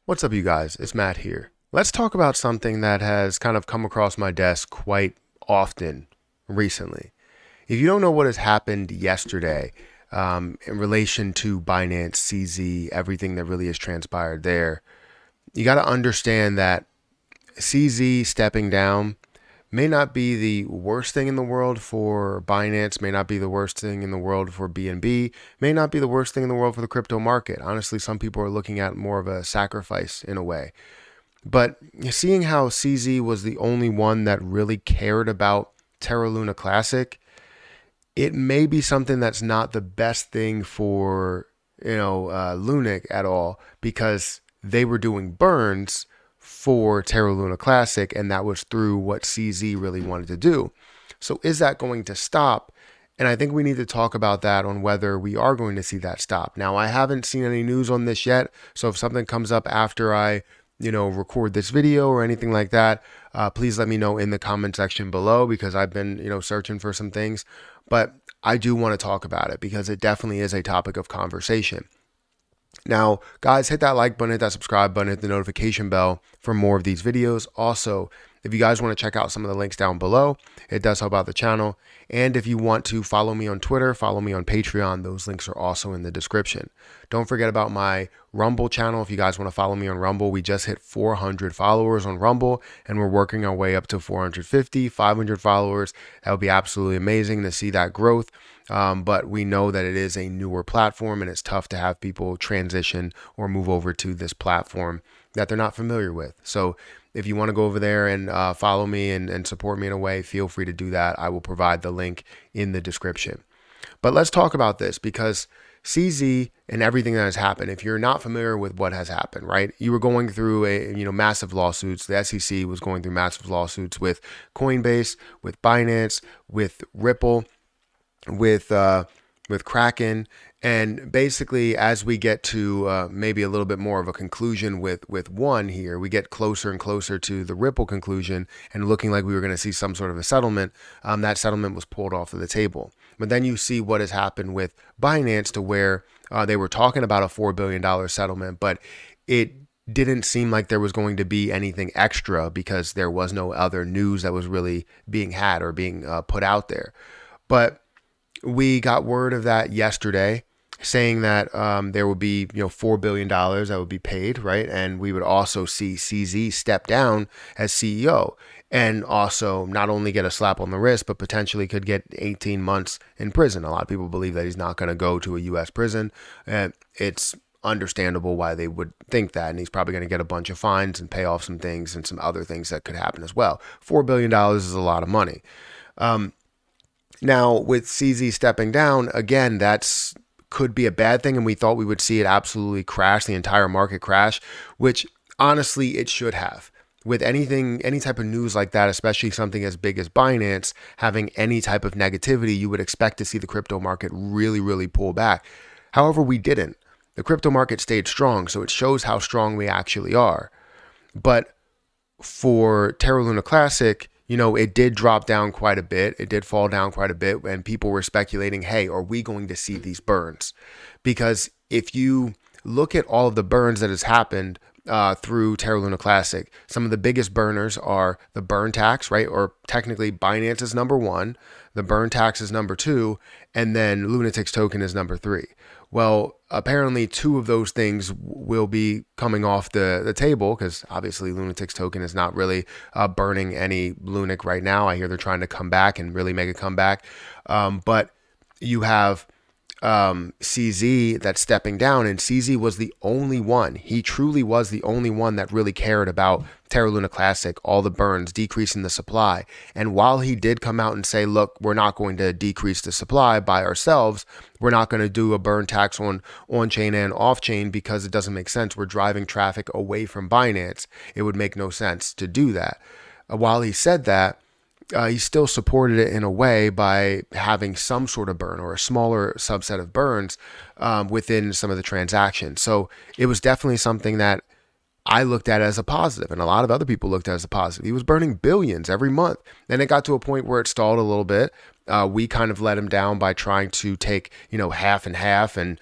What's up, you guys? It's Matt here. Let's talk about something that has kind of come across my desk quite often recently. If you don't know what has happened yesterday in relation to Binance, CZ, everything that really has transpired there, you got to understand that CZ stepping down may not be the worst thing in the world for Binance, may not be the worst thing in the world for BNB, may not be the worst thing in the world for the crypto market. Honestly, some people are looking at more of a sacrifice in a way. But seeing how CZ was the only one that really cared about Terra Luna Classic, it may be something that's not the best thing for Lunic at all, because they were doing burns for Terra Luna Classic, and that was through what CZ really wanted to do. So is that going to stop? And I think we need to talk about that on whether we are going to see that stop. Now, I haven't seen any news on this yet, so if something comes up after I record this video or anything like that, please let me know in the comment section below, because I've been, searching for some things. But I do want to talk about it because it definitely is a topic of conversation. Now, guys, hit that like button, hit that subscribe button, hit the notification bell for more of these videos. Also, if you guys want to check out some of the links down below, it does help out the channel. And if you want to follow me on Twitter, follow me on Patreon, those links are also in the description. Don't forget about my Rumble channel. If you guys want to follow me on Rumble, we just hit 400 followers on Rumble, and we're working our way up to 450, 500 followers. That would be absolutely amazing to see that growth. But we know that it is a newer platform, and it's tough to have people transition or move over to this platform that they're not familiar with. So if you want to go over there and follow me and support me in a way, feel free to do that. I will provide the link in the description. But let's talk about this, because CZ and everything that has happened, if you're not familiar with what has happened, right? You were going through massive lawsuits. The SEC was going through massive lawsuits with Coinbase, with Binance, with Ripple, with Kraken. And basically, as we get to maybe a little bit more of a conclusion with one here, we get closer and closer to the Ripple conclusion and looking like we were going to see some sort of a settlement. That settlement was pulled off of the table. But then you see what has happened with Binance, to where they were talking about a $4 billion settlement, but it didn't seem like there was going to be anything extra, because there was no other news that was really being had or being put out there. But we got word of that yesterday, saying that there would be $4 billion that would be paid, right? And we would also see CZ step down as CEO, and also not only get a slap on the wrist, but potentially could get 18 months in prison. A lot of people believe that he's not going to go to a U.S. prison. It's understandable why they would think that, and he's probably going to get a bunch of fines and pay off some things and some other things that could happen as well. $4 billion is a lot of money. Now, with CZ stepping down, again, that's could be a bad thing, and we thought we would see it absolutely crash, the entire market crash, which honestly it should have. With anything, any type of news like that, especially something as big as Binance having any type of negativity, you would expect to see the crypto market really, really pull back. However, we didn't. The crypto market stayed strong, so it shows how strong we actually are. But for Terra Luna Classic, it did drop down quite a bit. It did fall down quite a bit, and people were speculating, hey, are we going to see these burns? Because if you look at all of the burns that has happened through Terra Luna Classic, some of the biggest burners are the burn tax, right? Or technically Binance is number one, the burn tax is number two, and then Lunatics token is number three. Well, apparently two of those things will be coming off the table, because obviously Lunatics token is not really burning any Lunic right now. I hear they're trying to come back and really make a comeback. But you have CZ that's stepping down, and CZ was the only one. He truly was the only one that really cared about Terra Luna Classic, all the burns, decreasing the supply. And while he did come out and say, look, we're not going to decrease the supply by ourselves, we're not going to do a burn tax on chain and off chain, because it doesn't make sense. We're driving traffic away from Binance. It would make no sense to do that. While he said that, he still supported it in a way by having some sort of burn or a smaller subset of burns within some of the transactions. So it was definitely something that I looked at as a positive, and a lot of other people looked at it as a positive. He was burning billions every month. Then it got to a point where it stalled a little bit. We kind of let him down by trying to take, half and half, and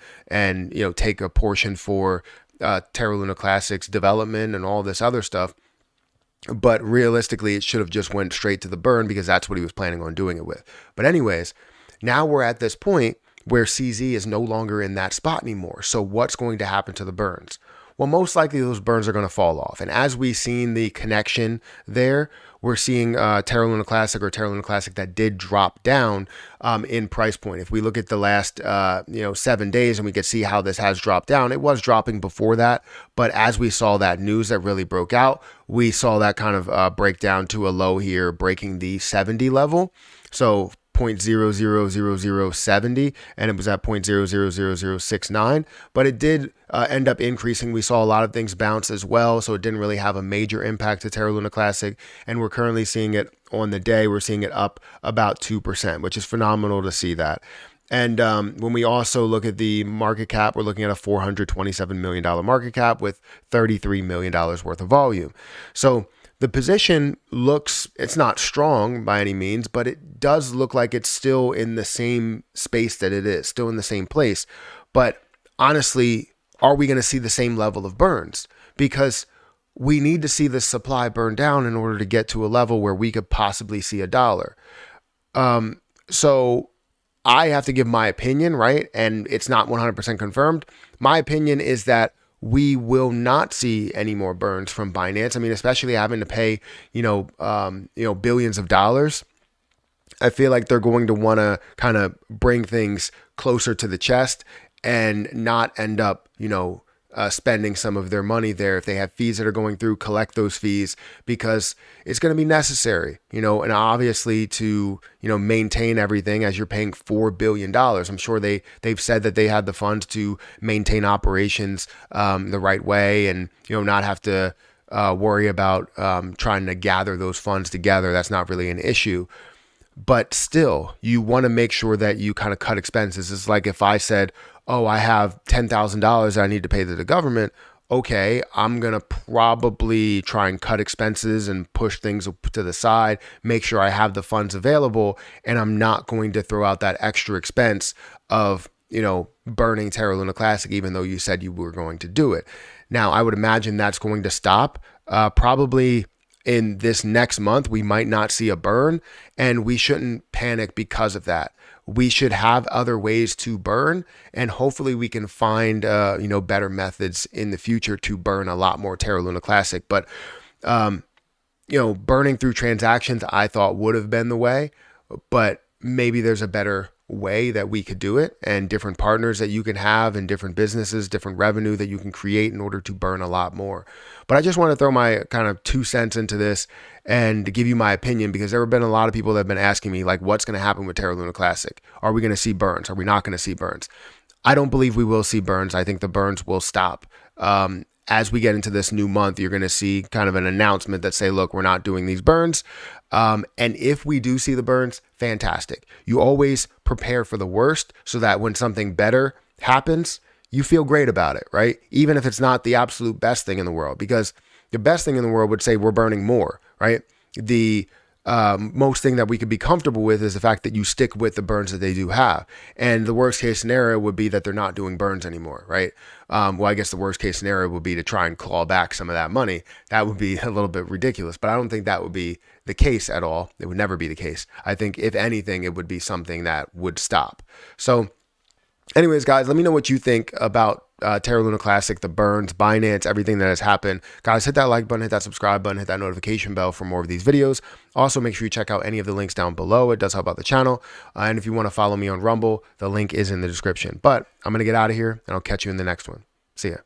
take a portion for Terra Luna Classic's development and all this other stuff. But realistically, it should have just went straight to the burn because that's what he was planning on doing it with. But anyways, now we're at this point where CZ is no longer in that spot anymore. So what's going to happen to the burns? Well, most likely those burns are going to fall off. And as we've seen the connection there, we're seeing Terra Luna Classic or Terra Luna Classic that did drop down in price point. If we look at the last 7 days and we could see how this has dropped down, it was dropping before that. But as we saw that news that really broke out, we saw that kind of break down to a low here, breaking the 70 level. So 0.000070, and it was at 0.000069, but it did end up increasing. We saw a lot of things bounce as well, so it didn't really have a major impact to Terra Luna Classic, and we're currently seeing it on the day. We're seeing it up about 2%, which is phenomenal to see that. And when we also look at the market cap, we're looking at a $427 million market cap with $33 million worth of volume. So the position looks, it's not strong by any means, but it does look like it's still in the same space that it is, still in the same place. But honestly, are we going to see the same level of burns? Because we need to see the supply burn down in order to get to a level where we could possibly see $1. So I have to give my opinion, right? And it's not 100% confirmed. My opinion is that we will not see any more burns from Binance. I mean, especially having to pay, billions of dollars. I feel like they're going to want to kind of bring things closer to the chest and not end up, spending some of their money there. If they have fees that are going through, collect those fees, because it's going to be necessary, and obviously to, maintain everything as you're paying $4 billion. I'm sure they've said that they had the funds to maintain operations the right way and, not have to worry about trying to gather those funds together. That's not really an issue. But still, you want to make sure that you kind of cut expenses. It's like if I said, oh, I have $10,000 I need to pay to the government. Okay, I'm going to probably try and cut expenses and push things to the side, make sure I have the funds available, and I'm not going to throw out that extra expense of, burning Terra Luna Classic, even though you said you were going to do it. Now, I would imagine that's going to stop probably in this next month. We might not see a burn, and we shouldn't panic because of that. We should have other ways to burn, and hopefully we can find better methods in the future to burn a lot more Terra Luna Classic. But burning through transactions, I thought would have been the way, but maybe there's a better way that we could do it, and different partners that you can have and different businesses, different revenue that you can create in order to burn a lot more. But I just want to throw my kind of 2 cents into this and to give you my opinion, because there have been a lot of people that have been asking me, like, what's going to happen with Terra Luna Classic? Are we going to see burns? Are we not going to see burns? I don't believe we will see burns. I think the burns will stop. As we get into this new month, you're going to see kind of an announcement that say, look, we're not doing these burns. And if we do see the burns, fantastic. You always prepare for the worst so that when something better happens, you feel great about it, right? Even if it's not the absolute best thing in the world, because the best thing in the world would say we're burning more, right? The most thing that we could be comfortable with is the fact that you stick with the burns that they do have. And the worst case scenario would be that they're not doing burns anymore, right? Well, I guess the worst case scenario would be to try and claw back some of that money. That would be a little bit ridiculous, but I don't think that would be the case at all. It would never be the case. I think if anything, it would be something that would stop. So anyways, guys, let me know what you think about Terra Luna Classic, the burns, Binance, everything that has happened. Guys, hit that like button, hit that subscribe button, hit that notification bell for more of these videos. Also, make sure you check out any of the links down below. It does help out the channel. And if you want to follow me on Rumble, the link is in the description. But I'm going to get out of here, and I'll catch you in the next one. See ya.